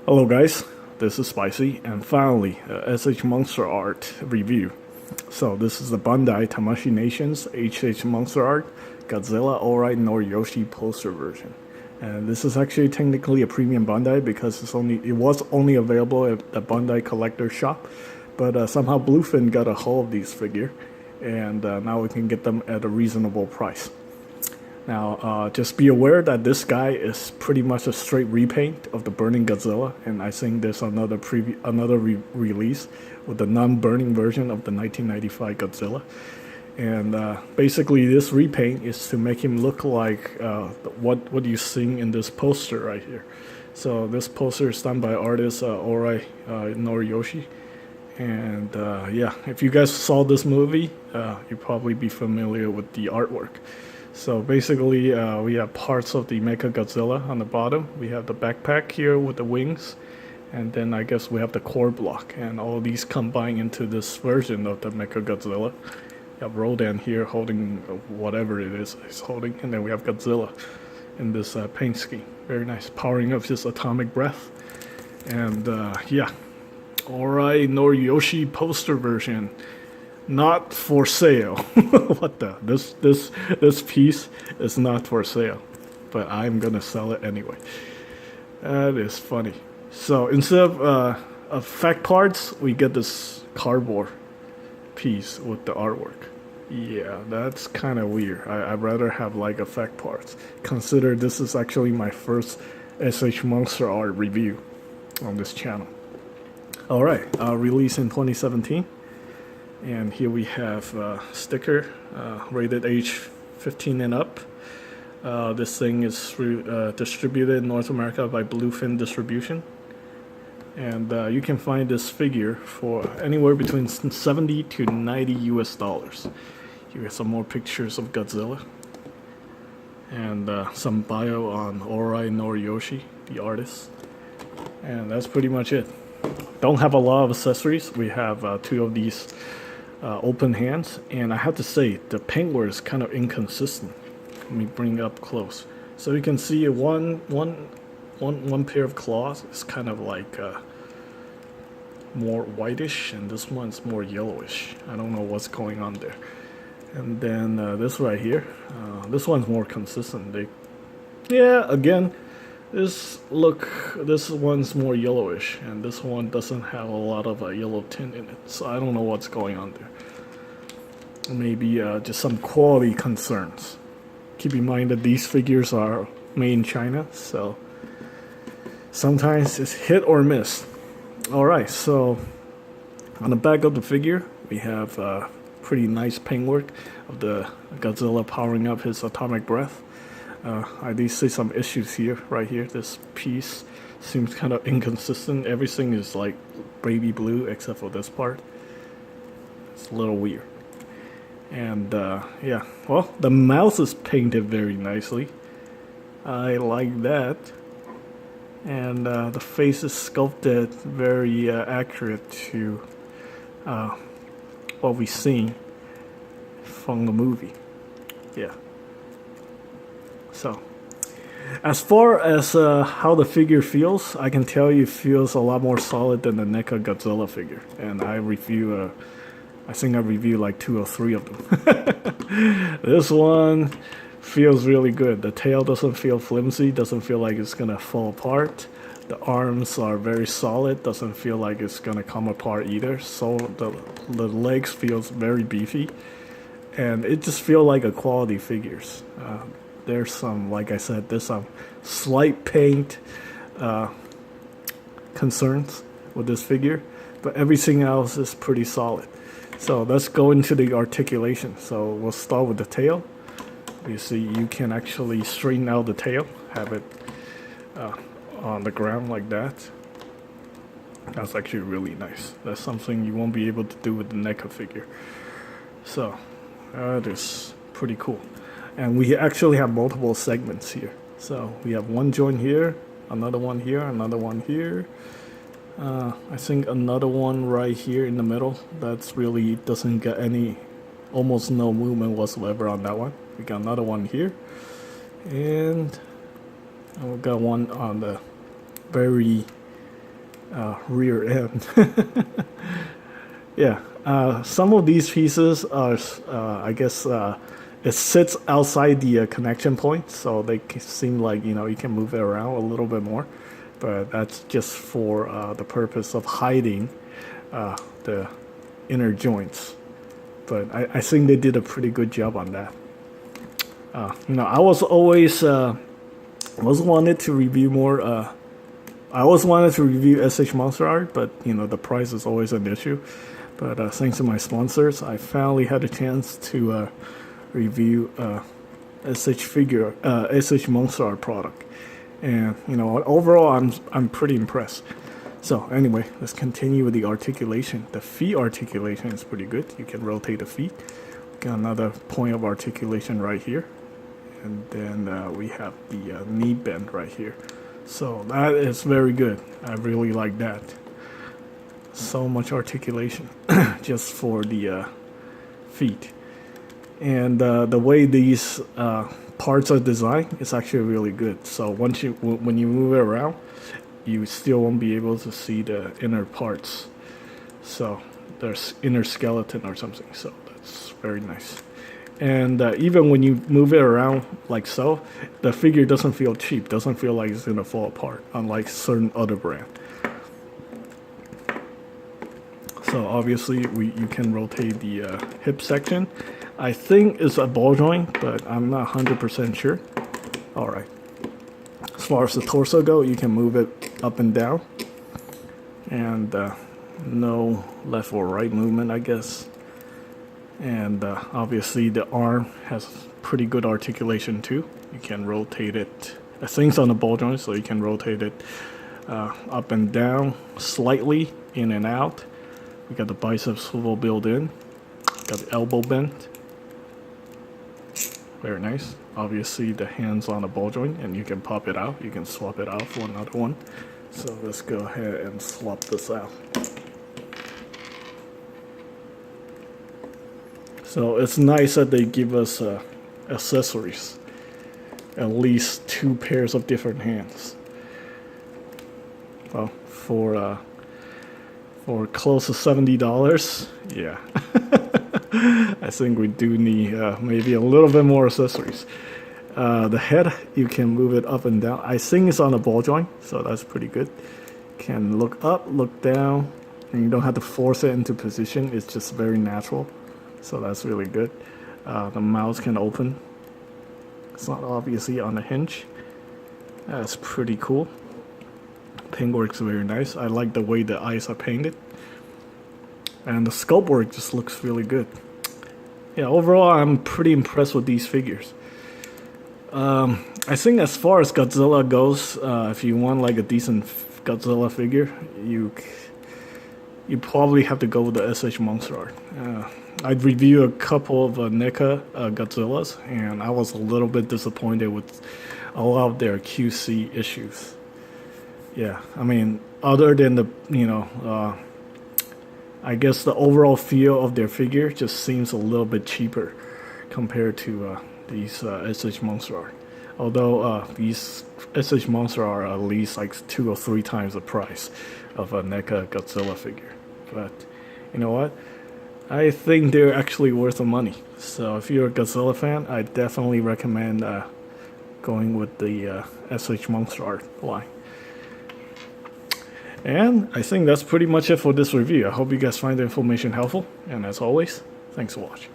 Hello guys, this is Spicy, and finally, S.H Monster Art review. So this is the Bandai Tamashii Nations H Monster Art Godzilla Ohrai Noriyoshi poster version. And this is actually technically a premium Bandai because it was only available at the Bandai Collector Shop, but somehow Bluefin got a hold of these figure, and now we can get them at a reasonable price. Now, just be aware that this guy is pretty much a straight repaint of the Burning Godzilla, and I think there's another release with the non-burning version of the 1995 Godzilla. And basically, this repaint is to make him look like what you're seeing in this poster right here. So this poster is done by artist Ohrai Noriyoshi. And yeah, if you guys saw this movie, you'll probably be familiar with the artwork. So basically, we have parts of the Mecha Godzilla on the bottom. We have the backpack here with the wings. And then I guess we have the core block. And all these combine into this version of the Mecha Godzilla. We have Rodan here holding whatever it is he's holding. And then we have Godzilla in this paint scheme. Very nice. Powering up his atomic breath. And yeah, Ohrai Noriyoshi poster version. Not for sale. What the? This piece is not for sale, but I'm gonna sell it anyway. That is funny. So instead of effect parts, we get this cardboard piece with the artwork. Yeah, that's kind of weird. I'd rather have like effect parts. Consider this is actually my first S.H Monster Art review on this channel. Alright, released in 2017. And here we have a sticker, rated age 15 and up. This thing is distributed in North America by Bluefin Distribution. And you can find this figure for anywhere between 70 to 90 US dollars. Here we have some more pictures of Godzilla. And some bio on Ohrai Noriyoshi, the artist. And that's pretty much it. Don't have a lot of accessories. We have two of these open hands, and I have to say the paintwork is kind of inconsistent. Let me bring it up close, so you can see one pair of claws is kind of like more whitish, and this one's more yellowish. I don't know what's going on there. And then this right here, this one's more consistent. Yeah, again, this one's more yellowish, and this one doesn't have a lot of a yellow tint in it, so I don't know what's going on there. Maybe just some quality concerns. Keep in mind that these figures are made in China, so sometimes it's hit or miss. Alright, so on the back of the figure, we have pretty nice paintwork of the Godzilla powering up his atomic breath. I do see some issues here, right here. This piece seems kind of inconsistent. Everything is like baby blue except for this part. It's a little weird. And yeah, well, the mouth is painted very nicely. I like that. And the face is sculpted very accurate to what we've seen from the movie. Yeah. So, as far as how the figure feels, I can tell you it feels a lot more solid than the NECA Godzilla figure. And I think I reviewed like 2 or 3 of them. This one feels really good. The tail doesn't feel flimsy, doesn't feel like it's gonna fall apart. The arms are very solid, doesn't feel like it's gonna come apart either. So the legs feels very beefy. And it just feels like a quality figures. There's some, like I said, there's some slight paint concerns with this figure, but everything else is pretty solid. So let's go into the articulation. So we'll start with the tail. You see, you can actually straighten out the tail, have it on the ground like that. That's actually really nice. That's something you won't be able to do with the NECA figure. So that is pretty cool. And we actually have multiple segments here. So we have one joint here, another one here, another one here. I think another one right here in the middle. That's really doesn't get almost no movement whatsoever on that one. We got another one here. And we got one on the very rear end. Yeah, some of these pieces are, I guess, it sits outside the connection point, so they seem like, you can move it around a little bit more. But that's just for the purpose of hiding the inner joints. But I think they did a pretty good job on that. I was always wanted to review more. I always wanted to review S.H. MonsterArt, but the price is always an issue. But thanks to my sponsors, I finally had a chance to review S.H. MonsterArt product, and overall I'm pretty impressed. So anyway, let's continue with the articulation. The feet articulation is pretty good. You can rotate the feet. Got another point of articulation right here, and then we have the knee bend right here. So that is very good. I really like that. So much articulation just for the feet, and the way these parts are designed is actually really good. So when you move it around, you still won't be able to see the inner parts. So there's inner skeleton or something. So that's very nice. And even when you move it around like so, the figure doesn't feel cheap. Doesn't feel like it's gonna fall apart, unlike certain other brand. So obviously you can rotate the hip section. I think it's a ball joint, but I'm not 100% sure. All right. As far as the torso go, you can move it up and down, and no left or right movement, I guess. And obviously the arm has pretty good articulation too. You can rotate it. I think it's on the ball joint, so you can rotate it up and down slightly, in and out. We got the bicep swivel built in. Got the elbow bend. Very nice. Obviously the hands on the ball joint, and you can pop it out. You can swap it out for another one. So let's go ahead and swap this out. So it's nice that they give us accessories. At least 2 pairs of different hands. Well, for close to $70, yeah. I think we do need maybe a little bit more accessories. The head, you can move it up and down. I think it's on a ball joint, so that's pretty good. Can look up, look down, and you don't have to force it into position. It's just very natural, so that's really good. The mouth can open. It's not obviously on a hinge. That's pretty cool. Paint work's very nice. I like the way the eyes are painted, and the sculpt work just looks really good. Yeah, overall I'm pretty impressed with these figures. I think as far as Godzilla goes, if you want like a decent Godzilla figure, you probably have to go with the S.H. MonsterArt. I'd review a couple of NECA Godzillas, and I was a little bit disappointed with a lot of their QC issues. Yeah, I mean, other than the, I guess the overall feel of their figure just seems a little bit cheaper compared to these S.H. MonsterArt. Although these S.H. MonsterArt are at least like 2 or 3 times the price of a NECA Godzilla figure. But you know what? I think they're actually worth the money. So if you're a Godzilla fan, I definitely recommend going with the S.H. MonsterArt line. And I think that's pretty much it for this review. I hope you guys find the information helpful. And as always, thanks for watching.